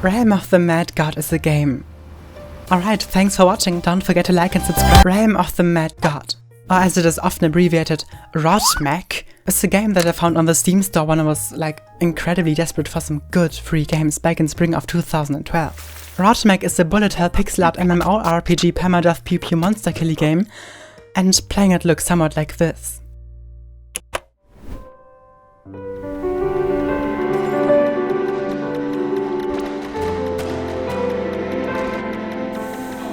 Realm of the Mad God is a game. Alright, thanks for watching, don't forget to like and subscribe. Realm of the Mad God, or as it is often abbreviated, RODMAC, is a game that I found on the Steam store when I was like incredibly desperate for some good free games back in spring of 2012. RODMAC is a bullet hell pixel art MMORPG permadeath pew pew monster killy game, and playing it looks somewhat like this.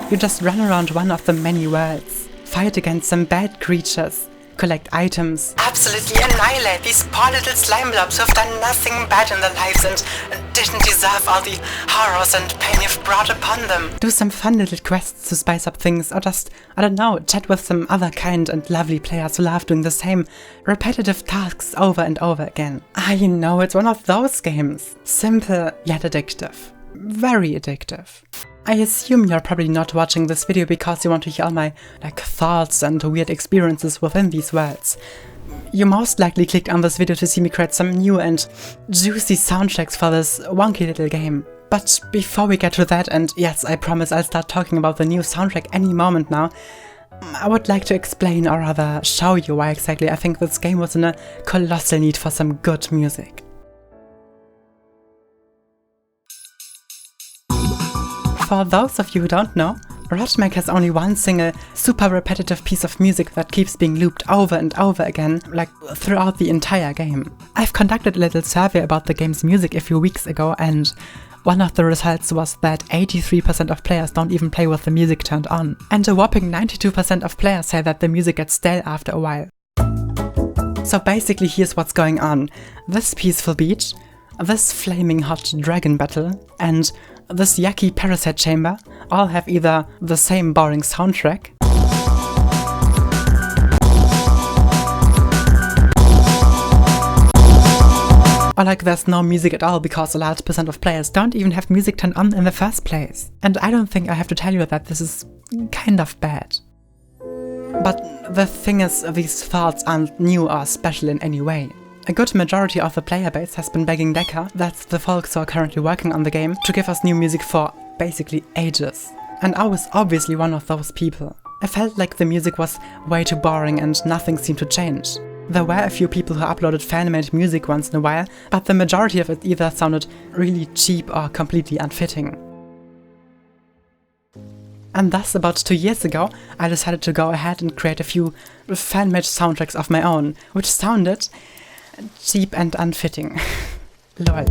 You just run around one of the many worlds, fight against some bad creatures, collect items, absolutely annihilate these poor little slime blobs who've done nothing bad in their lives and didn't deserve all the horrors and pain you've brought upon them. Do some fun little quests to spice up things, or just, I don't know, chat with some other kind and lovely players who love doing the same repetitive tasks over and over again. You know, it's one of those games. Simple yet addictive. Very addictive. I assume you're probably not watching this video because you want to hear all my thoughts and weird experiences within these worlds. You most likely clicked on this video to see me create some new and juicy soundtracks for this wonky little game. But before we get to that, and yes, I promise I'll start talking about the new soundtrack any moment now, I would like to explain, or rather show you why exactly I think this game was in a colossal need for some good music. For those of you who don't know, RODMAC has only one single, super repetitive piece of music that keeps being looped over and over again, like throughout the entire game. I've conducted a little survey about the game's music a few weeks ago, and one of the results was that 83% of players don't even play with the music turned on. And a whopping 92% of players say that the music gets stale after a while. So basically here's what's going on. This peaceful beach, this flaming hot dragon battle, and this yucky parasite chamber all have either the same boring soundtrack, or like there's no music at all because a large percent of players don't even have music turned on in the first place. And I don't think I have to tell you that this is kind of bad. But the thing is, these thoughts aren't new or special in any way. A good majority of the player base has been begging DECA, that's the folks who are currently working on the game, to give us new music for basically ages. And I was obviously one of those people. I felt like the music was way too boring and nothing seemed to change. There were a few people who uploaded fan-made music once in a while, but the majority of it either sounded really cheap or completely unfitting. And thus, about 2 years ago, I decided to go ahead and create a few fan-made soundtracks of my own, which sounded cheap and unfitting. Lol.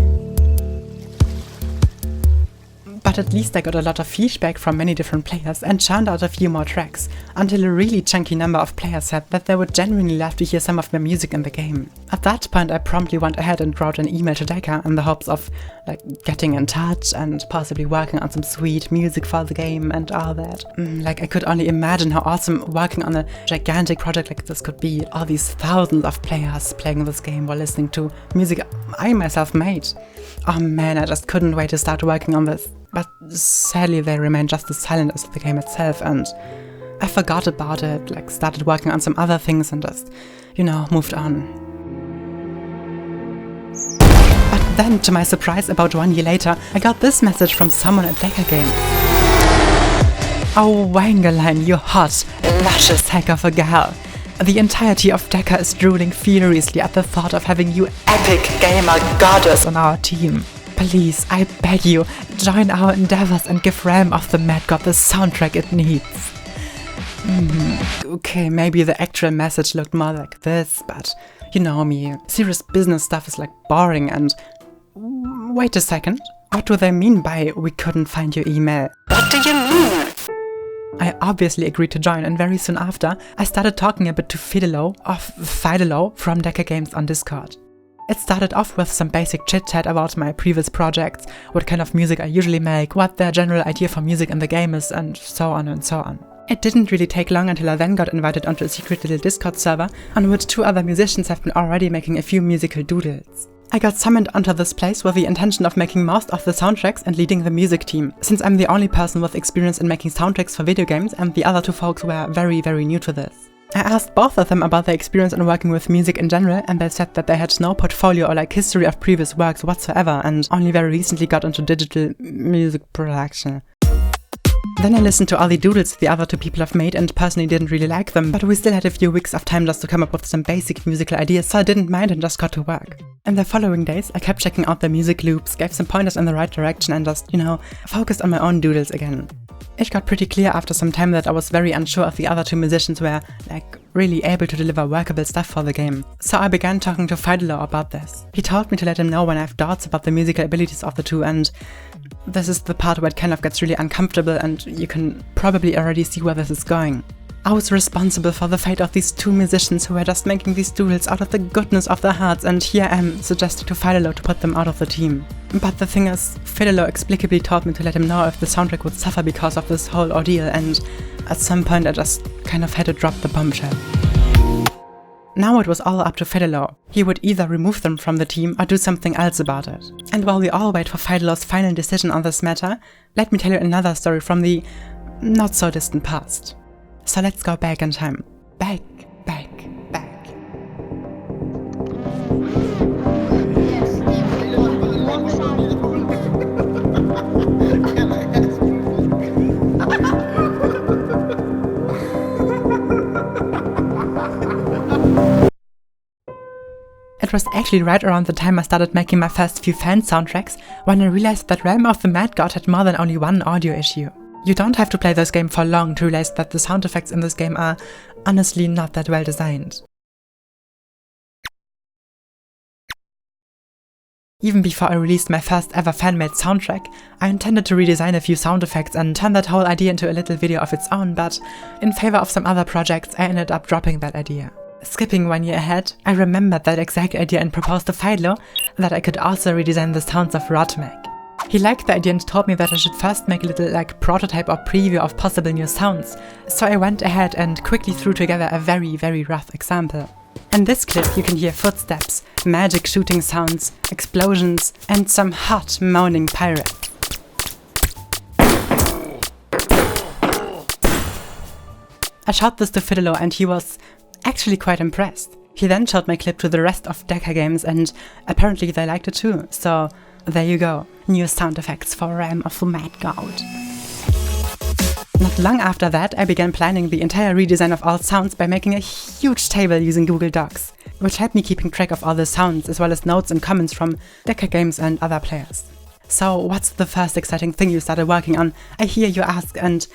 But at least I got a lot of feedback from many different players and churned out a few more tracks, until a really chunky number of players said that they would genuinely love to hear some of my music in the game. At that point I promptly went ahead and wrote an email to DECA in the hopes of getting in touch and possibly working on some sweet music for the game and all that. I could only imagine how awesome working on a gigantic project like this could be. All these thousands of players playing this game while listening to music I myself made. Oh man, I just couldn't wait to start working on this. But sadly they remained just as silent as the game itself, and I forgot about it, started working on some other things and just, moved on. But then, to my surprise, about 1 year later, I got this message from someone at DECA Game. Oh Wangerline, you hot, luscious heck of a gal. The entirety of DECA is drooling furiously at the thought of having you epic gamer goddess on our team. Please, I beg you, join our endeavors and give Realm of the Mad God the soundtrack it needs. Okay, maybe the actual message looked more like this, but you know me, serious business stuff is boring and... Wait a second, what do they mean by we couldn't find your email? What do you mean? I obviously agreed to join, and very soon after, I started talking a bit to Fidelo from DECA Games on Discord. It started off with some basic chit-chat about my previous projects, what kind of music I usually make, what their general idea for music in the game is, and so on and so on. It didn't really take long until I then got invited onto a secret little Discord server, on which 2 other musicians have been already making a few musical doodles. I got summoned onto this place with the intention of making most of the soundtracks and leading the music team, since I'm the only person with experience in making soundtracks for video games and the other 2 folks were very, very new to this. I asked both of them about their experience in working with music in general, and they said that they had no portfolio or history of previous works whatsoever and only very recently got into digital music production. Then I listened to all the doodles the other two people have made and personally didn't really like them, but we still had a few weeks of time just to come up with some basic musical ideas, so I didn't mind and just got to work. In the following days, I kept checking out their music loops, gave some pointers in the right direction and just, focused on my own doodles again. It got pretty clear after some time that I was very unsure if the other two musicians were, really able to deliver workable stuff for the game. So I began talking to Fidelor about this. He told me to let him know when I have doubts about the musical abilities of the two, and this is the part where it kind of gets really uncomfortable and you can probably already see where this is going. I was responsible for the fate of these two musicians who were just making these doodles out of the goodness of their hearts, and here I am suggesting to Fidelor to put them out of the team. But the thing is, Fidelor explicably told me to let him know if the soundtrack would suffer because of this whole ordeal, and at some point I just kind of had to drop the bombshell. Now it was all up to Fidelor. He would either remove them from the team or do something else about it. And while we all wait for Fidelor's final decision on this matter, let me tell you another story from the not-so-distant past. So let's go back in time. Back. It was actually right around the time I started making my first few fan soundtracks when I realized that Realm of the Mad God had more than only one audio issue. You don't have to play this game for long to realize that the sound effects in this game are honestly not that well designed. Even before I released my first ever fan-made soundtrack, I intended to redesign a few sound effects and turn that whole idea into a little video of its own, but in favor of some other projects I ended up dropping that idea. Skipping 1 year ahead, I remembered that exact idea and proposed to Fidelor that I could also redesign the sounds of Rotmeg. He liked the idea and told me that I should first make a little prototype or preview of possible new sounds, so I went ahead and quickly threw together a very, very rough example. In this clip you can hear footsteps, magic shooting sounds, explosions, and some hot moaning pirates. I showed this to Fidelor and he was actually quite impressed. He then showed my clip to the rest of Deca Games and apparently they liked it too, so there you go, new sound effects for Realm of the Mad God. Not long after that, I began planning the entire redesign of all sounds by making a huge table using Google Docs, which helped me keeping track of all the sounds as well as notes and comments from Deca Games and other players. So what's the first exciting thing you started working on? I hear you ask, and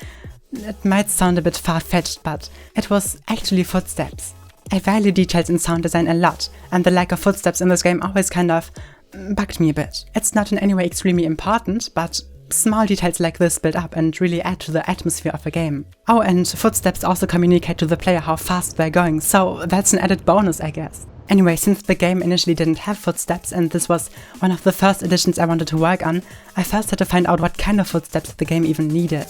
it might sound a bit far-fetched, but it was actually footsteps. I value details in sound design a lot, and the lack of footsteps in this game always kind of bugged me a bit. It's not in any way extremely important, but small details like this build up and really add to the atmosphere of a game. Oh, and footsteps also communicate to the player how fast they're going, so that's an added bonus, I guess. Anyway, since the game initially didn't have footsteps and this was one of the first editions I wanted to work on, I first had to find out what kind of footsteps the game even needed.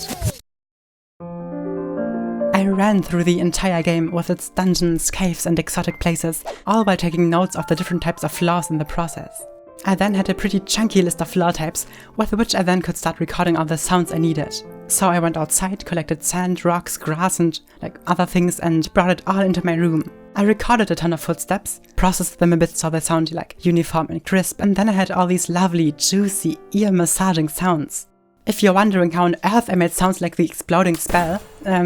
I ran through the entire game with its dungeons, caves and exotic places, all while taking notes of the different types of floors in the process. I then had a pretty chunky list of floor types, with which I then could start recording all the sounds I needed. So I went outside, collected sand, rocks, grass and other things and brought it all into my room. I recorded a ton of footsteps, processed them a bit so they sound uniform and crisp, and then I had all these lovely, juicy, ear-massaging sounds. If you're wondering how on earth I made sounds like the exploding spell, I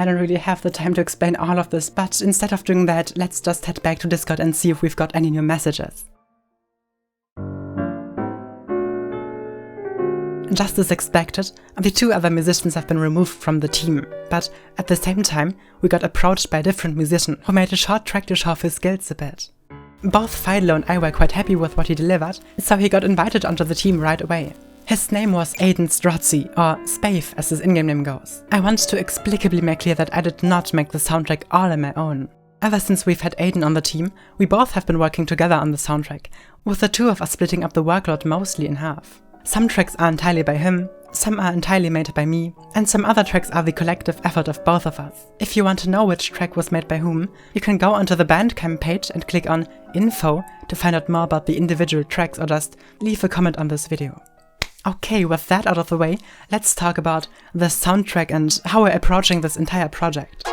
don't really have the time to explain all of this, but instead of doing that, let's just head back to Discord and see if we've got any new messages. Just as expected, the two other musicians have been removed from the team, but at the same time, we got approached by a different musician who made a short track to show off his skills a bit. Both Fidelor and I were quite happy with what he delivered, so he got invited onto the team right away. His name was Aiden Strozzi, or Spafe as his in-game name goes. I want to explicably make clear that I did not make the soundtrack all on my own. Ever since we've had Aiden on the team, we both have been working together on the soundtrack, with the two of us splitting up the workload mostly in half. Some tracks are entirely by him, some are entirely made by me, and some other tracks are the collective effort of both of us. If you want to know which track was made by whom, you can go onto the Bandcamp page and click on Info to find out more about the individual tracks or just leave a comment on this video. Okay, with that out of the way, let's talk about the soundtrack and how we're approaching this entire project.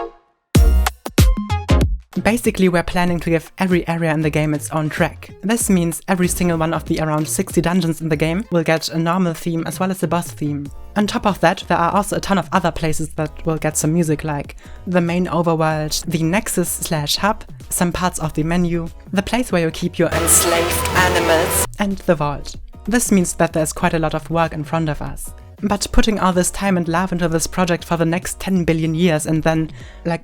Basically, we're planning to give every area in the game its own track. This means every single one of the around 60 dungeons in the game will get a normal theme as well as a boss theme. On top of that, there are also a ton of other places that will get some music, like the main overworld, the Nexus/hub, some parts of the menu, the place where you keep your enslaved animals, and the vault. This means that there's quite a lot of work in front of us. But putting all this time and love into this project for the next 10 billion years and then,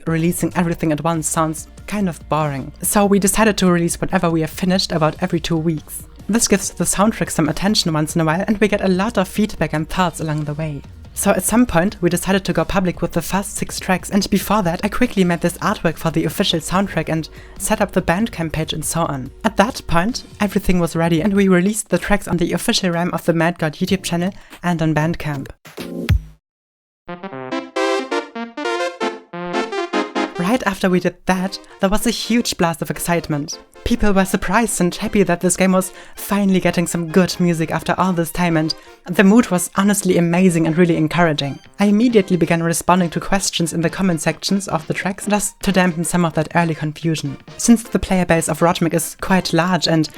releasing everything at once sounds kind of boring. So we decided to release whatever we have finished about every 2 weeks. This gives the soundtrack some attention once in a while, and we get a lot of feedback and thoughts along the way. So at some point, we decided to go public with the first 6 tracks, and before that, I quickly made this artwork for the official soundtrack and set up the Bandcamp page and so on. At that point, everything was ready, and we released the tracks on the official Rime of the Mad God YouTube channel and on Bandcamp. Right after we did that, there was a huge blast of excitement. People were surprised and happy that this game was finally getting some good music after all this time, and the mood was honestly amazing and really encouraging. I immediately began responding to questions in the comment sections of the tracks just to dampen some of that early confusion. Since the player base of Rotmic is quite large and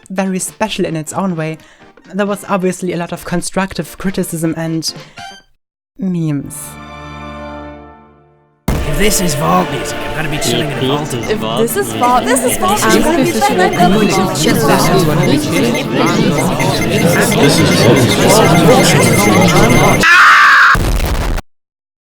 very special in its own way, there was obviously a lot of constructive criticism and memes. If this is vault music, I'm gonna be chilling in a vault. If this is vault, I'm gonna be chilling in a vault.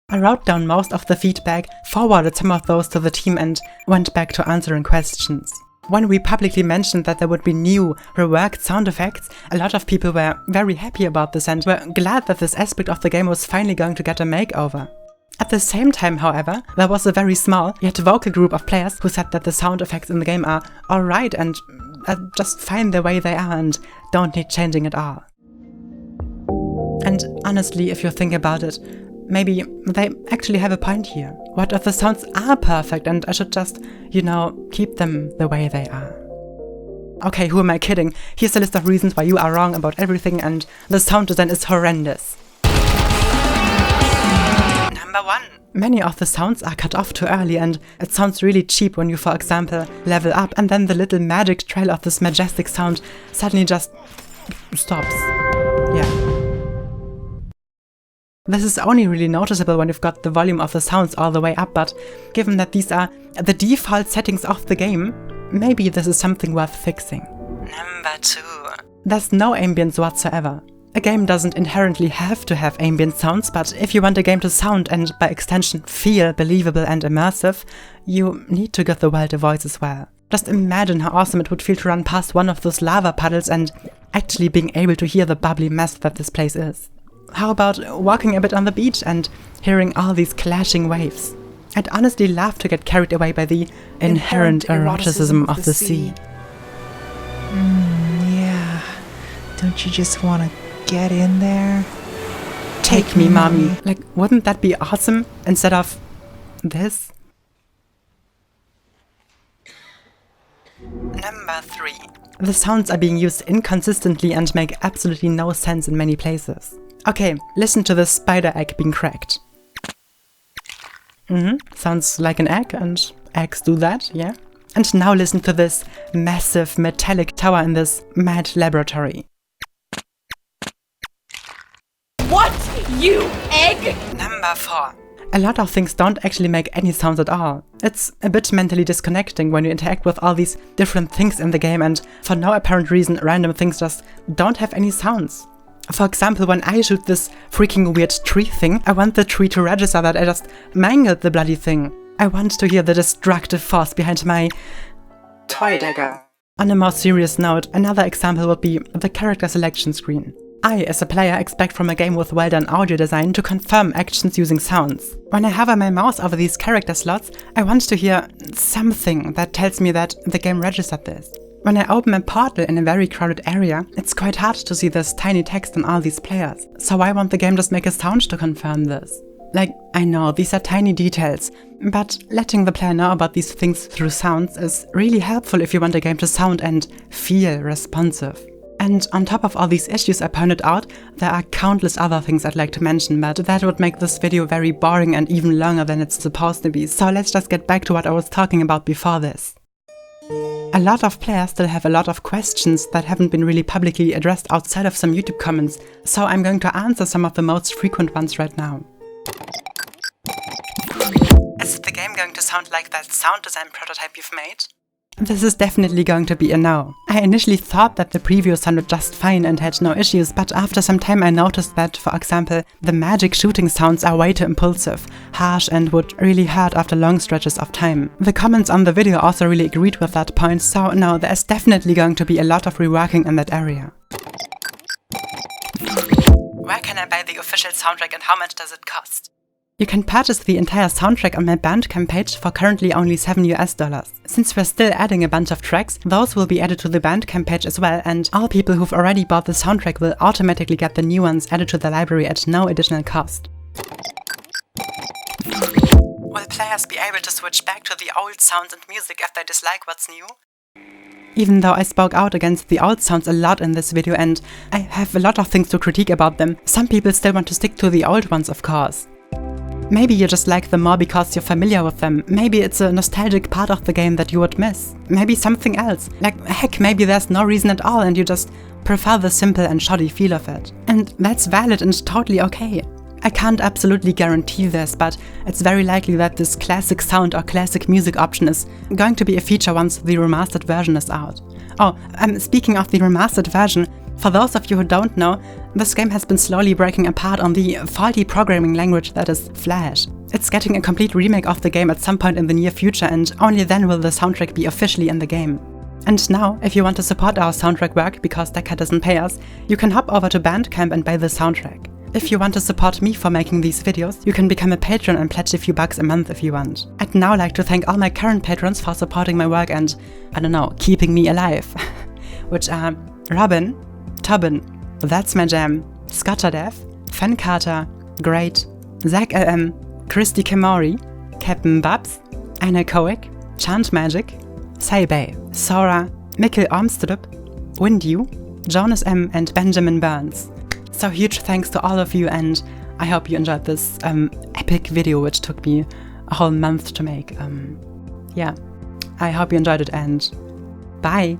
I wrote down most of the feedback, forwarded some of those to the team and went back to answering questions. When we publicly mentioned that there would be new, reworked sound effects, a lot of people were very happy about this and were glad that this aspect of the game was finally going to get a makeover. At the same time, however, there was a very small, yet vocal group of players who said that the sound effects in the game are alright and are just fine the way they are and don't need changing at all. And honestly, if you think about it, maybe they actually have a point here. What if the sounds are perfect and I should just, keep them the way they are? Okay, who am I kidding? Here's a list of reasons why you are wrong about everything and the sound design is horrendous. Number 1. Many of the sounds are cut off too early and it sounds really cheap when you, for example, level up and then the little magic trail of this majestic sound suddenly just stops. Yeah. This is only really noticeable when you've got the volume of the sounds all the way up, but given that these are the default settings of the game, maybe this is something worth fixing. Number 2. There's no ambience whatsoever. A game doesn't inherently have to have ambient sounds, but if you want a game to sound and, by extension, feel believable and immersive, you need to give the world a voice as well. Just imagine how awesome it would feel to run past one of those lava puddles and actually being able to hear the bubbly mess that this place is. How about walking a bit on the beach and hearing all these clashing waves? I'd honestly love to get carried away by the inherent eroticism of the sea. Yeah. Don't you just want to get in there? Take me, mommy. Wouldn't that be awesome instead of this? Number 3. The sounds are being used inconsistently and make absolutely no sense in many places. Okay, listen to this spider egg being cracked. Sounds like an egg, and eggs do that, yeah? And now listen to this massive metallic tower in this mad laboratory. What? You egg? Number 4. A lot of things don't actually make any sounds at all. It's a bit mentally disconnecting when you interact with all these different things in the game and for no apparent reason random things just don't have any sounds. For example, when I shoot this freaking weird tree thing, I want the tree to register that I just mangled the bloody thing. I want to hear the destructive force behind my toy dagger. On a more serious note, another example would be the character selection screen. I, as a player, expect from a game with well-done audio design to confirm actions using sounds. When I hover my mouse over these character slots, I want to hear something that tells me that the game registered this. When I open a portal in a very crowded area, it's quite hard to see this tiny text on all these players. So why won't the game just make a sound to confirm this? I know, these are tiny details, but letting the player know about these things through sounds is really helpful if you want a game to sound and feel responsive. And on top of all these issues I pointed out, there are countless other things I'd like to mention, but that would make this video very boring and even longer than it's supposed to be, so let's just get back to what I was talking about before this. A lot of players still have a lot of questions that haven't been really publicly addressed outside of some YouTube comments, so I'm going to answer some of the most frequent ones right now. Is the game going to sound like that sound design prototype you've made? This is definitely going to be a no. I initially thought that the preview sounded just fine and had no issues, but after some time I noticed that, for example, the magic shooting sounds are way too impulsive, harsh and would really hurt after long stretches of time. The comments on the video also really agreed with that point, so no, there's definitely going to be a lot of reworking in that area. Where can I buy the official soundtrack and how much does it cost? You can purchase the entire soundtrack on my Bandcamp page for currently only $7 US. Since we're still adding a bunch of tracks, those will be added to the Bandcamp page as well, and all people who've already bought the soundtrack will automatically get the new ones added to the library at no additional cost. Will players be able to switch back to the old sounds and music if they dislike what's new? Even though I spoke out against the old sounds a lot in this video and I have a lot of things to critique about them, some people still want to stick to the old ones, of course. Maybe you just like them more because you're familiar with them. Maybe it's a nostalgic part of the game that you would miss. Maybe something else. Like, heck, maybe there's no reason at all and you just prefer the simple and shoddy feel of it. And that's valid and totally okay. I can't absolutely guarantee this, but it's very likely that this classic sound or classic music option is going to be a feature once the remastered version is out. Oh, speaking of the remastered version, for those of you who don't know, this game has been slowly breaking apart on the faulty programming language that is Flash. It's getting a complete remake of the game at some point in the near future, and only then will the soundtrack be officially in the game. And now, if you want to support our soundtrack work because Decca doesn't pay us, you can hop over to Bandcamp and buy the soundtrack. If you want to support me for making these videos, you can become a patron and pledge a few bucks a month if you want. I'd now like to thank all my current patrons for supporting my work and, I don't know, keeping me alive. Which are Robin, Tobin, That's My Jam, Scotterdev, Fen Carter, Great, Zach LM, Christy Kimori, Captain Babs, Anna Koick, Chant Magic, Saibay, Sora, Mikkel Ormstrup, Windew, Jonas M and Benjamin Burns. So huge thanks to all of you, and I hope you enjoyed this epic video which took me a whole month to make. Yeah, I hope you enjoyed it and bye!